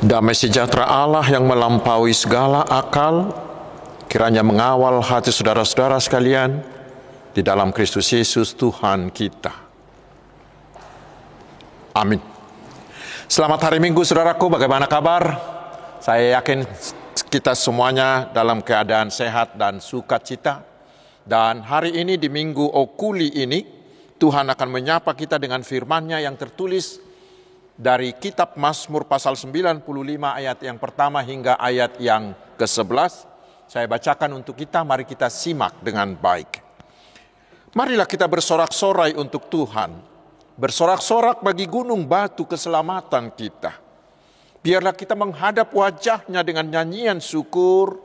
Damai sejahtera Allah yang melampaui segala akal, kiranya mengawal hati saudara-saudara sekalian di dalam Kristus Yesus Tuhan kita. Amin. Selamat hari Minggu saudaraku, bagaimana kabar? Saya yakin kita semuanya dalam keadaan sehat dan sukacita. Dan hari ini di Minggu Okuli ini, Tuhan akan menyapa kita dengan firman-Nya yang tertulis dari kitab Mazmur pasal 95 ayat yang pertama hingga ayat yang ke-11. Saya bacakan untuk kita, mari kita simak dengan baik. Marilah kita bersorak-sorai untuk Tuhan, bersorak-sorak bagi gunung batu keselamatan kita. Biarlah kita menghadap wajah-Nya dengan nyanyian syukur,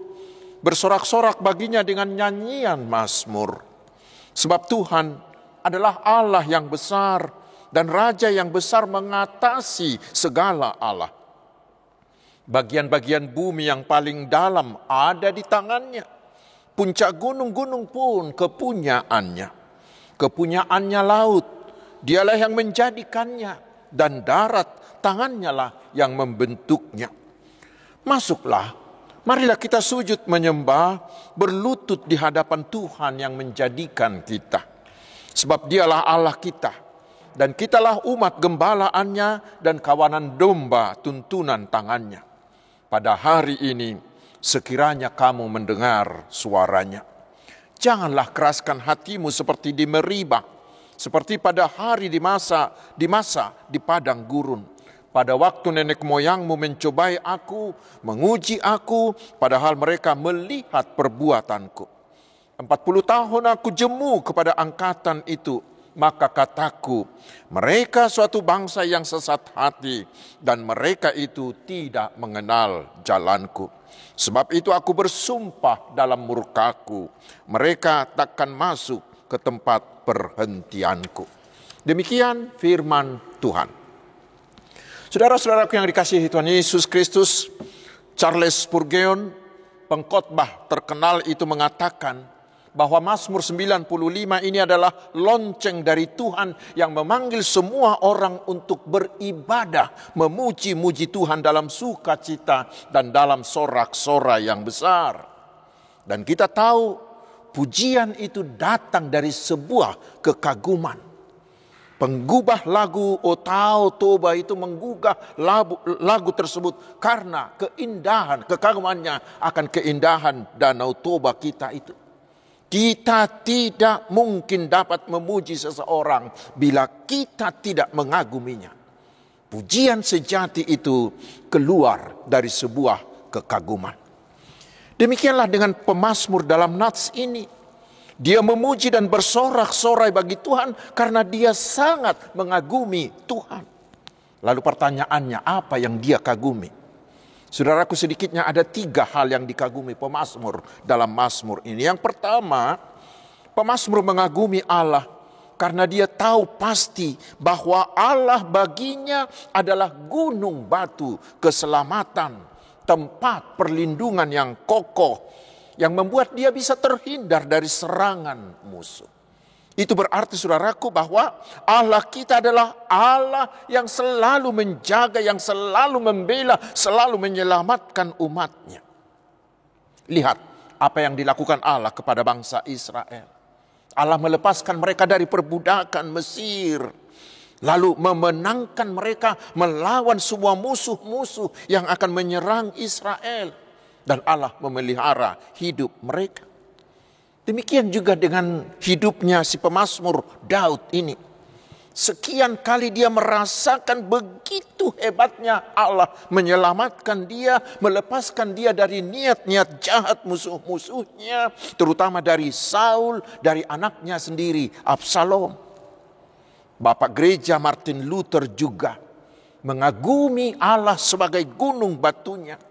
bersorak-sorak baginya dengan nyanyian mazmur. Sebab Tuhan adalah Allah yang besar dan Raja yang besar mengatasi segala Allah. Bagian-bagian bumi yang paling dalam ada di tangan-Nya. Puncak gunung-gunung pun kepunyaannya. Kepunyaannya laut, Dialah yang menjadikannya, dan darat, tangan-Nya lah yang membentuknya. Masuklah, marilah kita sujud menyembah, berlutut di hadapan Tuhan yang menjadikan kita. Sebab Dialah Allah kita, dan kitalah umat gembalaannya dan kawanan domba tuntunan tangannya. Pada hari ini, sekiranya kamu mendengar suaranya. Janganlah keraskan hatimu seperti di Meribah, seperti pada hari di masa di padang gurun. Pada waktu nenek moyangmu mencobai aku, menguji aku, padahal mereka melihat perbuatanku. 40 tahun aku jemu kepada angkatan itu. Maka kataku, mereka suatu bangsa yang sesat hati, dan mereka itu tidak mengenal jalanku. Sebab itu aku bersumpah dalam murkaku, mereka takkan masuk ke tempat perhentianku. Demikian firman Tuhan. Saudara-saudaraku yang dikasihi Tuhan Yesus Kristus, Charles Spurgeon, pengkhotbah terkenal itu mengatakan bahwa Mazmur 95 ini adalah lonceng dari Tuhan yang memanggil semua orang untuk beribadah, memuji-muji Tuhan dalam sukacita dan dalam sorak-sorai yang besar. Dan kita tahu pujian itu datang dari sebuah kekaguman. Penggubah lagu Otao Toba itu menggugah lagu tersebut karena keindahan, kekagumannya akan keindahan Danau Toba kita itu. Kita tidak mungkin dapat memuji seseorang bila kita tidak mengaguminya. Pujian sejati itu keluar dari sebuah kekaguman. Demikianlah dengan pemazmur dalam nats ini. Dia memuji dan bersorak-sorai bagi Tuhan karena dia sangat mengagumi Tuhan. Lalu pertanyaannya, apa yang dia kagumi? Saudaraku, sedikitnya ada 3 hal yang dikagumi pemazmur dalam mazmur ini. Yang pertama, pemazmur mengagumi Allah karena dia tahu pasti bahwa Allah baginya adalah gunung batu keselamatan, tempat perlindungan yang kokoh, yang membuat dia bisa terhindar dari serangan musuh. Itu berarti saudaraku bahwa Allah kita adalah Allah yang selalu menjaga, yang selalu membela, selalu menyelamatkan umatnya. Lihat apa yang dilakukan Allah kepada bangsa Israel. Allah melepaskan mereka dari perbudakan Mesir. Lalu memenangkan mereka melawan semua musuh-musuh yang akan menyerang Israel. Dan Allah memelihara hidup mereka. Demikian juga dengan hidupnya si pemazmur Daud ini. Sekian kali dia merasakan begitu hebatnya Allah menyelamatkan dia, melepaskan dia dari niat-niat jahat musuh-musuhnya, terutama dari Saul, dari anaknya sendiri, Absalom. Bapak gereja Martin Luther juga mengagumi Allah sebagai gunung batunya.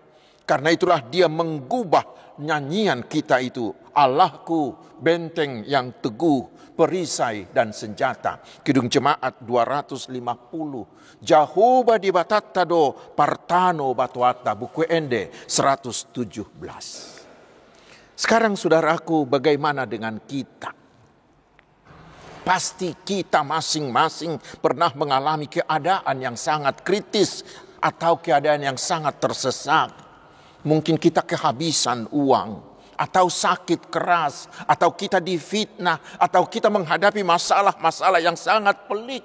Karena itulah dia menggubah nyanyian kita itu. Allahku, benteng yang teguh, perisai dan senjata. Kidung Jemaat 250. Jehovah di batattado partano batuata, buku Ende 117. Sekarang saudaraku, bagaimana dengan kita? Pasti kita masing-masing pernah mengalami keadaan yang sangat kritis atau keadaan yang sangat tersesak. Mungkin kita kehabisan uang, atau sakit keras, atau kita difitnah, atau kita menghadapi masalah-masalah yang sangat pelik.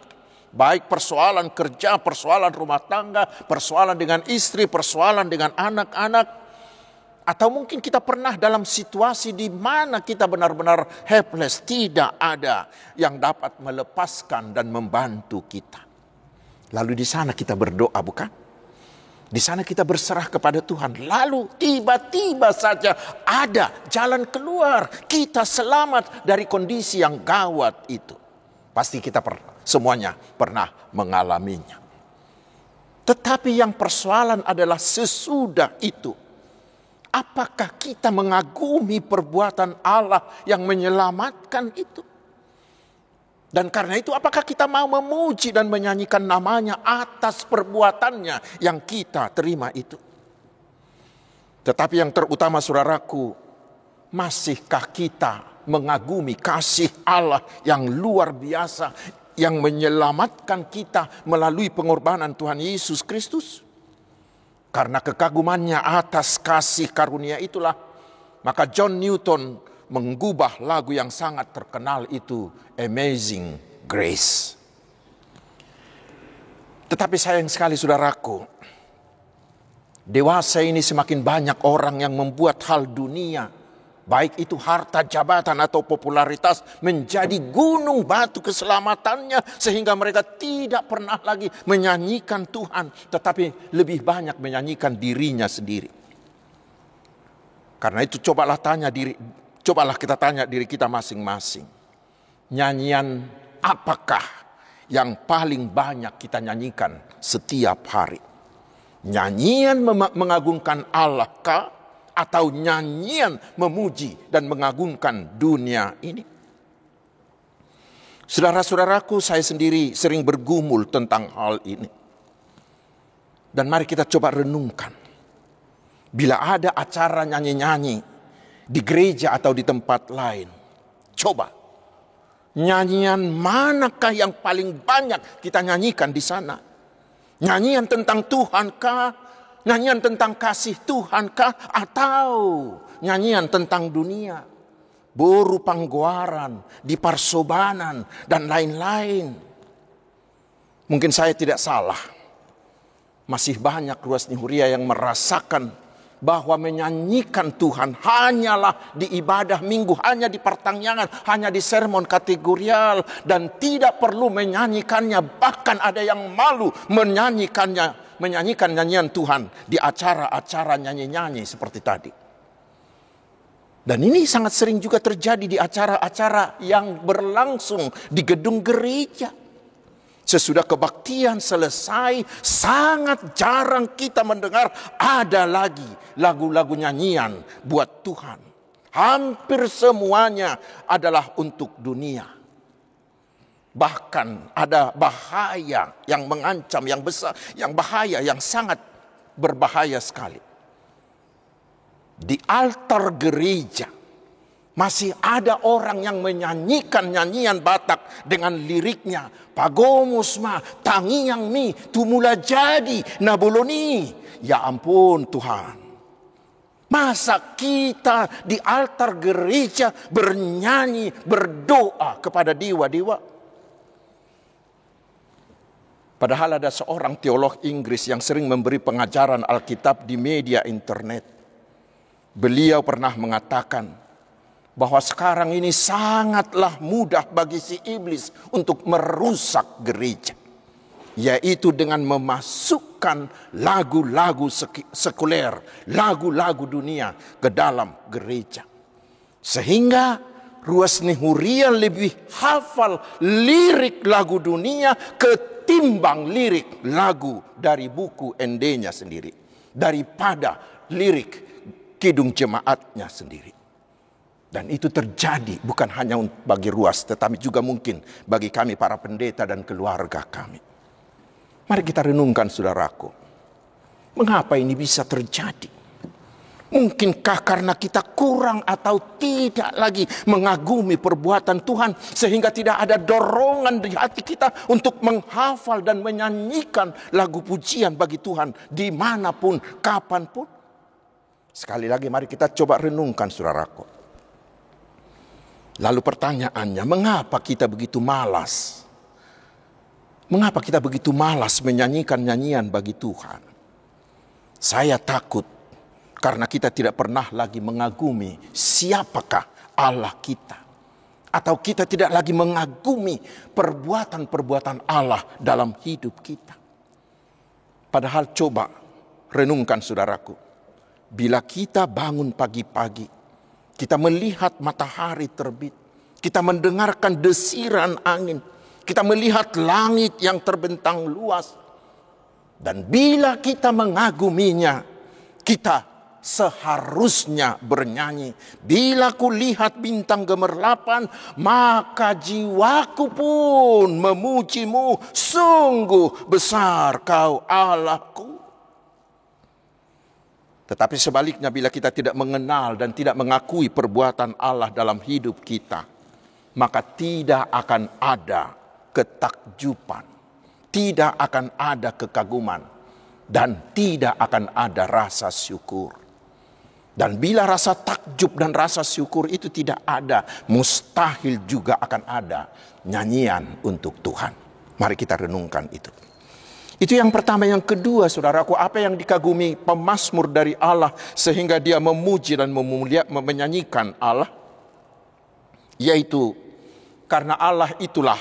Baik persoalan kerja, persoalan rumah tangga, persoalan dengan istri, persoalan dengan anak-anak. Atau mungkin kita pernah dalam situasi di mana kita benar-benar helpless, tidak ada yang dapat melepaskan dan membantu kita. Lalu di sana kita berdoa, bukan? Di sana kita berserah kepada Tuhan. Lalu tiba-tiba saja ada jalan keluar. Kita selamat dari kondisi yang gawat itu. Pasti kita semuanya pernah mengalaminya. Tetapi yang persoalan adalah sesudah itu. Apakah kita mengagumi perbuatan Allah yang menyelamatkan itu? Dan karena itu apakah kita mau memuji dan menyanyikan namanya atas perbuatannya yang kita terima itu? Tetapi yang terutama saudaraku, masihkah kita mengagumi kasih Allah yang luar biasa yang menyelamatkan kita melalui pengorbanan Tuhan Yesus Kristus? Karena kekagumannya atas kasih karunia itulah, maka John Newton mengubah lagu yang sangat terkenal itu, Amazing Grace. Tetapi sayang sekali saudaraku, dewasa ini semakin banyak orang yang membuat hal dunia, baik itu harta, jabatan atau popularitas, menjadi gunung batu keselamatannya, sehingga mereka tidak pernah lagi menyanyikan Tuhan, tetapi lebih banyak menyanyikan dirinya sendiri. Karena itu cobalah kita tanya diri kita masing-masing. Nyanyian apakah yang paling banyak kita nyanyikan setiap hari? Nyanyian mengagungkan Allah kah? Atau nyanyian memuji dan mengagungkan dunia ini? Saudara-saudaraku, saya sendiri sering bergumul tentang hal ini. Dan mari kita coba renungkan. Bila ada acara nyanyi-nyanyi di gereja atau di tempat lain, coba nyanyian manakah yang paling banyak kita nyanyikan di sana? Nyanyian tentang Tuhan kah? Nyanyian tentang kasih Tuhan kah? Atau nyanyian tentang dunia? Boru panggoaran, di parsobanan, dan lain-lain. Mungkin saya tidak salah. Masih banyak ruas nihuria yang merasakan bahwa menyanyikan Tuhan hanyalah di ibadah minggu, hanya di pertanyaan, hanya di sermon kategorial, dan tidak perlu menyanyikannya. Bahkan ada yang malu menyanyikan nyanyian Tuhan di acara-acara nyanyi-nyanyi seperti tadi. Dan ini sangat sering juga terjadi di acara-acara yang berlangsung di gedung gereja. Sesudah kebaktian selesai, sangat jarang kita mendengar ada lagi lagu-lagu nyanyian buat Tuhan. Hampir semuanya adalah untuk dunia. Bahkan ada bahaya yang mengancam, yang besar, yang bahaya, yang sangat berbahaya sekali. Di altar gereja masih ada orang yang menyanyikan nyanyian Batak dengan liriknya. Pagomusma, tangiyang mi, tumula jadi, naboloni. Ya ampun Tuhan. Masa kita di altar gereja bernyanyi, berdoa kepada dewa-dewa? Padahal ada seorang teolog Inggris yang sering memberi pengajaran Alkitab di media internet. Beliau pernah mengatakan bahwa sekarang ini sangatlah mudah bagi si iblis untuk merusak gereja. Yaitu dengan memasukkan lagu-lagu sekuler, lagu-lagu dunia ke dalam gereja. Sehingga ruas nihuria lebih hafal lirik lagu dunia ketimbang lirik lagu dari buku ND-nya sendiri, daripada lirik kidung jemaatnya sendiri. Dan itu terjadi bukan hanya bagi ruas, tetapi juga mungkin bagi kami para pendeta dan keluarga kami. Mari kita renungkan saudaraku, mengapa ini bisa terjadi? Mungkinkah karena kita kurang atau tidak lagi mengagumi perbuatan Tuhan, sehingga tidak ada dorongan di hati kita untuk menghafal dan menyanyikan lagu pujian bagi Tuhan dimanapun, kapanpun? Sekali lagi mari kita coba renungkan, saudaraku. Lalu pertanyaannya, mengapa kita begitu malas? Mengapa kita begitu malas menyanyikan nyanyian bagi Tuhan? Saya takut karena kita tidak pernah lagi mengagumi siapakah Allah kita. Atau kita tidak lagi mengagumi perbuatan-perbuatan Allah dalam hidup kita. Padahal coba renungkan, saudaraku. Bila kita bangun pagi-pagi, kita melihat matahari terbit, kita mendengarkan desiran angin, kita melihat langit yang terbentang luas, dan bila kita mengaguminya, kita seharusnya bernyanyi. Bila ku lihat bintang gemerlapan, maka jiwaku pun memujimu. Sungguh besar kau Allahku. Tetapi sebaliknya, bila kita tidak mengenal dan tidak mengakui perbuatan Allah dalam hidup kita, maka tidak akan ada ketakjuban, tidak akan ada kekaguman, dan tidak akan ada rasa syukur. Dan bila rasa takjub dan rasa syukur itu tidak ada, mustahil juga akan ada nyanyian untuk Tuhan. Mari kita renungkan itu. Itu yang pertama. Yang kedua, saudaraku, apa yang dikagumi pemazmur dari Allah sehingga dia memuji dan menyanyikan Allah? Yaitu karena Allah itulah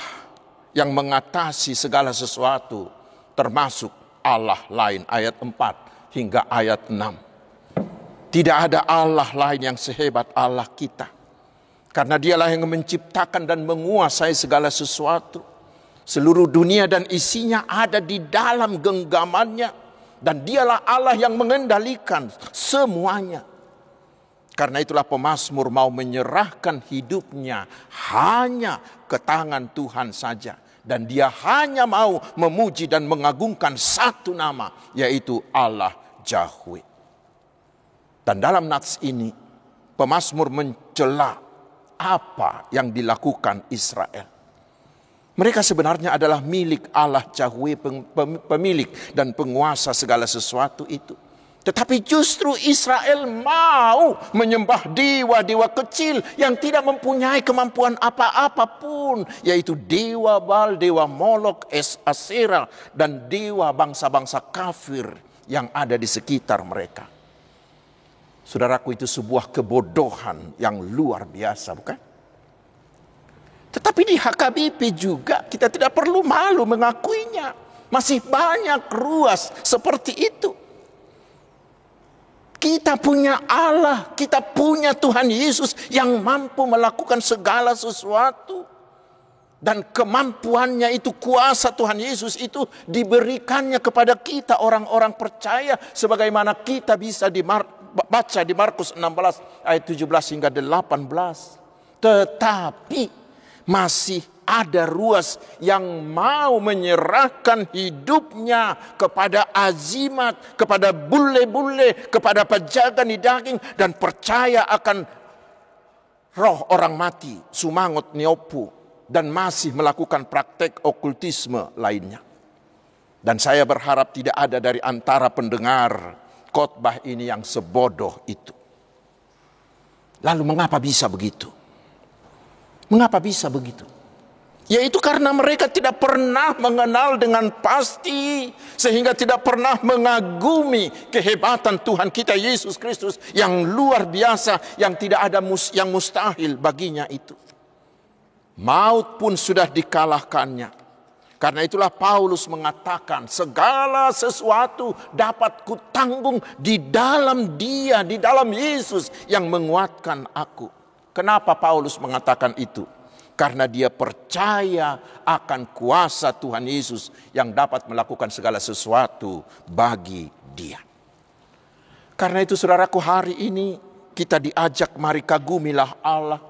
yang mengatasi segala sesuatu, termasuk Allah lain. Ayat 4 hingga ayat 6. Tidak ada Allah lain yang sehebat Allah kita. Karena dialah yang menciptakan dan menguasai segala sesuatu. Seluruh dunia dan isinya ada di dalam genggamannya. Dan dialah Allah yang mengendalikan semuanya. Karena itulah pemazmur mau menyerahkan hidupnya hanya ke tangan Tuhan saja. Dan dia hanya mau memuji dan mengagungkan satu nama, yaitu Allah Yahweh. Dan dalam nats ini, pemazmur mencela apa yang dilakukan Israel. Mereka sebenarnya adalah milik Allah Yahweh, pemilik dan penguasa segala sesuatu itu. Tetapi justru Israel mau menyembah dewa-dewa kecil yang tidak mempunyai kemampuan apa-apa pun, yaitu dewa Baal, dewa Molok, Asera, dan dewa bangsa-bangsa kafir yang ada di sekitar mereka. Saudaraku, itu sebuah kebodohan yang luar biasa, bukan? Tetapi di HKBP juga kita tidak perlu malu mengakuinya. Masih banyak ruas seperti itu. Kita punya Allah, kita punya Tuhan Yesus yang mampu melakukan segala sesuatu. Dan kemampuannya itu, kuasa Tuhan Yesus itu diberikannya kepada kita orang-orang percaya. Sebagaimana kita bisa baca di Markus 16 ayat 17 hingga 18. Tetapi masih ada ruas yang mau menyerahkan hidupnya kepada azimat, kepada bule-bule, kepada pajagan di daging, dan percaya akan roh orang mati, sumangot niopu, dan masih melakukan praktek okultisme lainnya. Dan saya berharap tidak ada dari antara pendengar khotbah ini yang sebodoh itu. Lalu mengapa bisa begitu? Mengapa bisa begitu? Yaitu karena mereka tidak pernah mengenal dengan pasti, sehingga tidak pernah mengagumi kehebatan Tuhan kita Yesus Kristus yang luar biasa, yang tidak ada yang mustahil baginya itu. Maut pun sudah dikalahkannya. Karena itulah Paulus mengatakan, segala sesuatu dapat kutanggung di dalam Dia, di dalam Yesus yang menguatkan aku. Kenapa Paulus mengatakan itu? Karena dia percaya akan kuasa Tuhan Yesus yang dapat melakukan segala sesuatu bagi dia. Karena itu saudaraku, hari ini kita diajak, mari kagumilah Allah.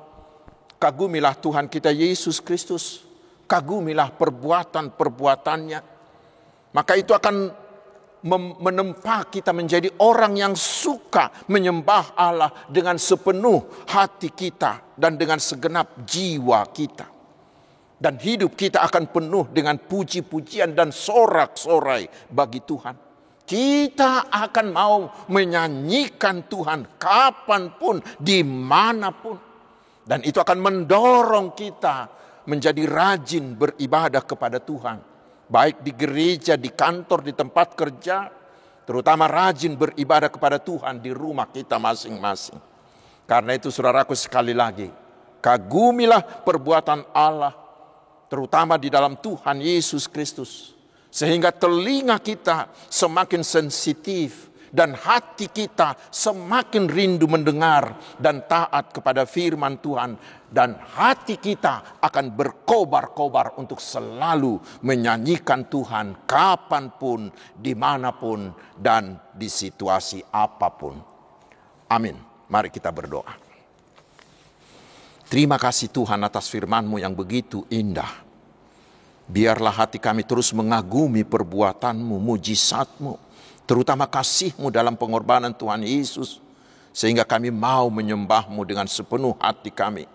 Kagumilah Tuhan kita Yesus Kristus. Kagumilah perbuatan-perbuatannya. Maka itu akan menempa kita menjadi orang yang suka menyembah Allah dengan sepenuh hati kita dan dengan segenap jiwa kita. Dan hidup kita akan penuh dengan puji-pujian dan sorak-sorai bagi Tuhan. Kita akan mau menyanyikan Tuhan kapanpun, dimanapun. Dan itu akan mendorong kita menjadi rajin beribadah kepada Tuhan. Baik di gereja, di kantor, di tempat kerja. Terutama rajin beribadah kepada Tuhan di rumah kita masing-masing. Karena itu saudaraku, sekali lagi, kagumilah perbuatan Allah, terutama di dalam Tuhan Yesus Kristus. Sehingga telinga kita semakin sensitif dan hati kita semakin rindu mendengar dan taat kepada firman Tuhan. Dan hati kita akan berkobar-kobar untuk selalu menyanyikan Tuhan kapanpun, dimanapun, dan di situasi apapun. Amin. Mari kita berdoa. Terima kasih Tuhan atas firman-Mu yang begitu indah. Biarlah hati kami terus mengagumi perbuatan-Mu, mujizat-Mu, terutama kasih-Mu dalam pengorbanan Tuhan Yesus, sehingga kami mau menyembah-Mu dengan sepenuh hati kami.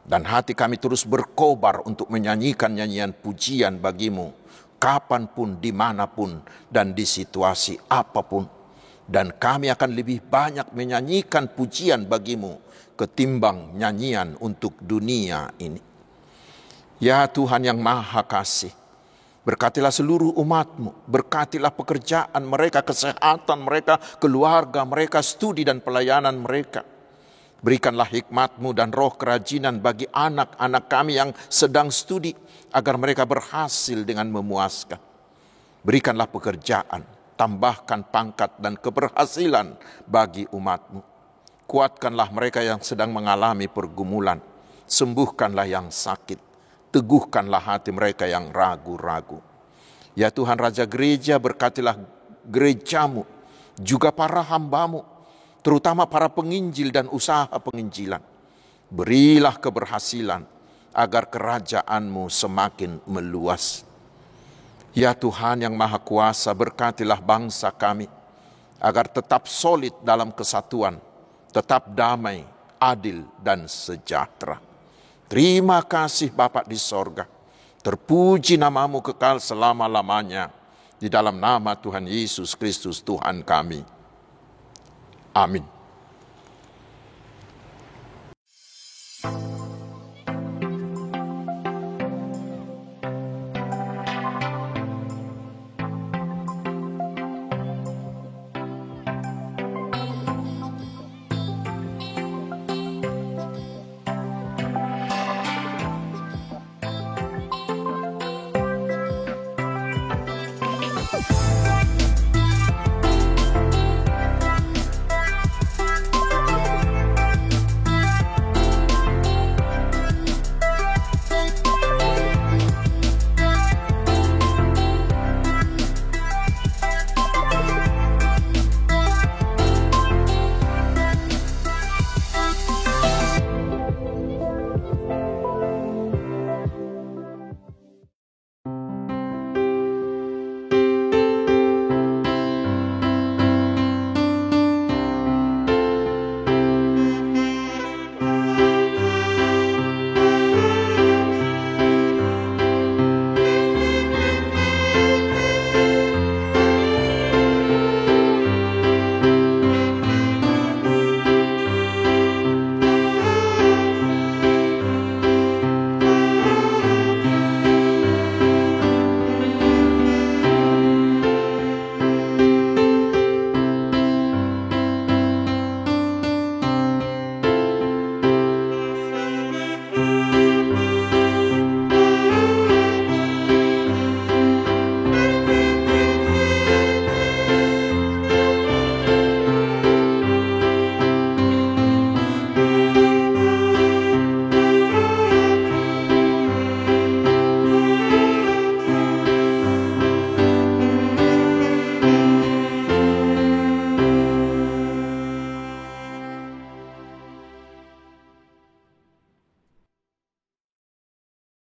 Dan hati kami terus berkobar untuk menyanyikan nyanyian pujian bagi-Mu, kapanpun, dimanapun, dan di situasi apapun. Dan kami akan lebih banyak menyanyikan pujian bagi-Mu, ketimbang nyanyian untuk dunia ini. Ya Tuhan yang Maha Kasih, berkatilah seluruh umat-Mu, berkatilah pekerjaan mereka, kesehatan mereka, keluarga mereka, studi dan pelayanan mereka. Berikanlah hikmat-Mu dan roh kerajinan bagi anak-anak kami yang sedang studi, agar mereka berhasil dengan memuaskan. Berikanlah pekerjaan, tambahkan pangkat dan keberhasilan bagi umat-Mu. Kuatkanlah mereka yang sedang mengalami pergumulan, sembuhkanlah yang sakit, teguhkanlah hati mereka yang ragu-ragu. Ya Tuhan Raja Gereja, berkatilah gereja-Mu, juga para hamba-Mu, terutama para penginjil dan usaha penginjilan. Berilah keberhasilan, agar kerajaan-Mu semakin meluas. Ya Tuhan yang Maha Kuasa, berkatilah bangsa kami, agar tetap solid dalam kesatuan, tetap damai, adil, dan sejahtera. Terima kasih Bapa di sorga. Terpuji nama-Mu kekal selama-lamanya. Di dalam nama Tuhan Yesus Kristus Tuhan kami. Amin.